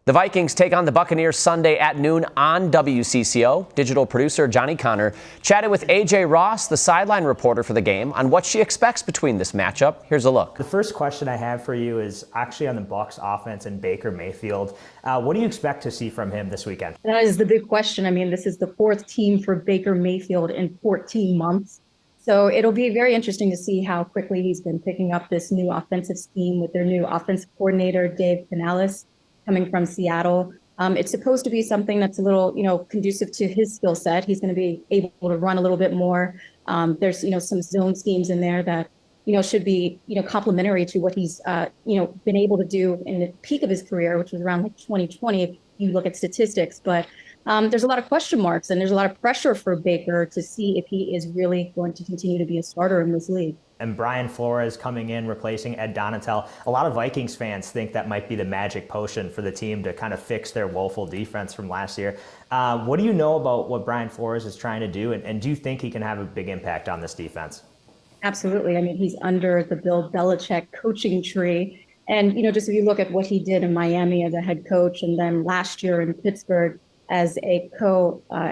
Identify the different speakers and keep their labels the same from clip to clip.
Speaker 1: The Vikings take on the Buccaneers Sunday at noon on WCCO. Digital producer Johnny Connor chatted with A.J. Ross, the sideline reporter for the game, on what she expects between this matchup. Here's a look.
Speaker 2: The first question I have for you is actually on the Bucs offense and Baker Mayfield. What do you expect to see from him this weekend?
Speaker 3: That is the big question. I mean, this is the fourth team for Baker Mayfield in 14 months. So it'll be very interesting to see how quickly he's been picking up this new offensive scheme with their new offensive coordinator, Dave Canales, coming from Seattle. It's supposed to be something that's a little, conducive to his skill set. He's going to be able to run a little bit more. There's, some zone schemes in there that, should be, complementary to what he's, been able to do in the peak of his career, which was around like 2020, if you look at statistics. But there's a lot of question marks and there's a lot of pressure for Baker to see if he is really going to continue to be a starter in this league.
Speaker 2: And Brian Flores coming in, replacing Ed Donatel. A lot of Vikings fans think that might be the magic potion for the team to kind of fix their woeful defense from last year. What do you know about what Brian Flores is trying to do? And do you think he can have a big impact on this defense?
Speaker 3: Absolutely. I mean, he's under the Bill Belichick coaching tree. And, just if you look at what he did in Miami as a head coach and then last year in Pittsburgh as a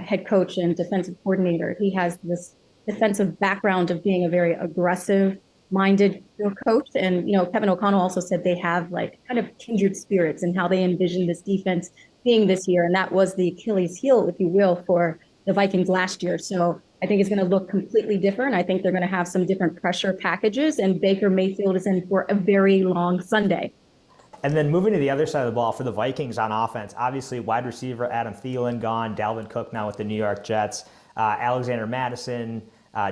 Speaker 3: head coach and defensive coordinator, he has this defensive background of being a very aggressive-minded coach. And, Kevin O'Connell also said they have like kind of kindred spirits in how they envision this defense being this year. And that was the Achilles heel, if you will, for the Vikings last year. So I think it's going to look completely different. I think they're going to have some different pressure packages, and Baker Mayfield is in for a very long Sunday.
Speaker 2: And then moving to the other side of the ball for the Vikings on offense, obviously wide receiver Adam Thielen gone, Dalvin Cook now with the New York Jets, Alexander Mattison,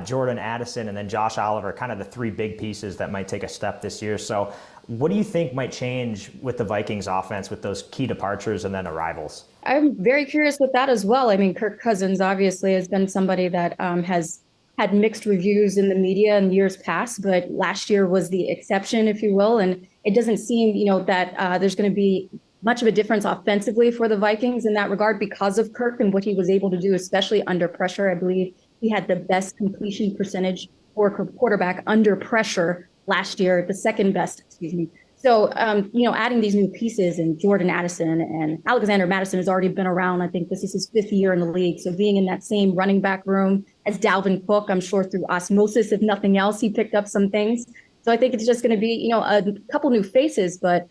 Speaker 2: Jordan Addison, and then Josh Oliver, kind of the three big pieces that might take a step this year. So what do you think might change with the Vikings offense with those key departures and then arrivals?
Speaker 3: I'm very curious with that as well. I mean, Kirk Cousins obviously has been somebody that has had mixed reviews in the media in years past, but last year was the exception, if you will. And it doesn't seem, that there's going to be much of a difference offensively for the Vikings in that regard because of Kirk and what he was able to do, especially under pressure. I believe he had the best completion percentage for a quarterback under pressure last year, the second best, So, adding these new pieces and Jordan Addison and Alexander Mattison has already been around. I think this is his fifth year in the league. So being in that same running back room as Dalvin Cook, I'm sure through osmosis, if nothing else, he picked up some things. So I think it's just going to be, a couple new faces, but,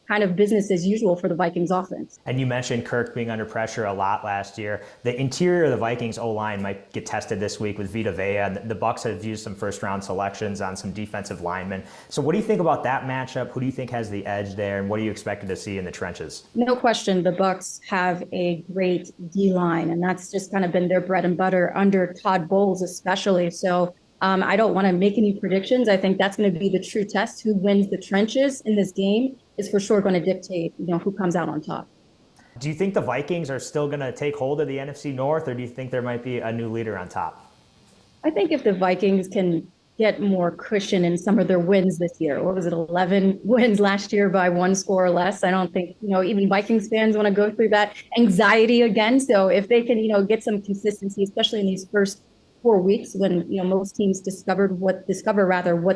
Speaker 3: kind of business as usual for the Vikings offense.
Speaker 2: And you mentioned Kirk being under pressure a lot last year. The interior of the Vikings O-line might get tested this week with Vita Vea, and the Bucs have used some first-round selections on some defensive linemen. So what do you think about that matchup? Who do you think has the edge there, and what are you expected to see in the trenches?
Speaker 3: No question, the Bucs have a great D-line, and that's just kind of been their bread and butter under Todd Bowles especially. So I don't want to make any predictions. I think that's going to be the true test. Who wins the trenches in this game is for sure going to dictate, who comes out on top.
Speaker 2: Do you think the Vikings are still going to take hold of the NFC North, or do you think there might be a new leader on top?
Speaker 3: I think if the Vikings can get more cushion in some of their wins this year, 11 wins last year by one score or less, I don't think, even Vikings fans want to go through that anxiety again. So if they can, get some consistency, especially in these first 4 weeks when, most teams discover what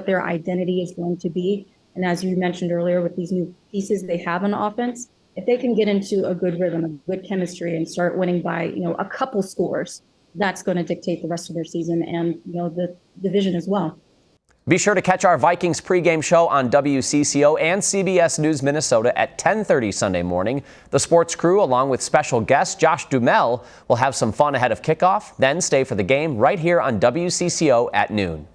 Speaker 3: their identity is going to be. And as you mentioned earlier, with these new pieces they have on offense, if they can get into a good rhythm, a good chemistry, and start winning by, a couple scores, that's going to dictate the rest of their season and, the division as well.
Speaker 1: Be sure to catch our Vikings pregame show on WCCO and CBS News Minnesota at 10:30 Sunday morning. The sports crew, along with special guest Josh Dumel, will have some fun ahead of kickoff. Then stay for the game right here on WCCO at noon.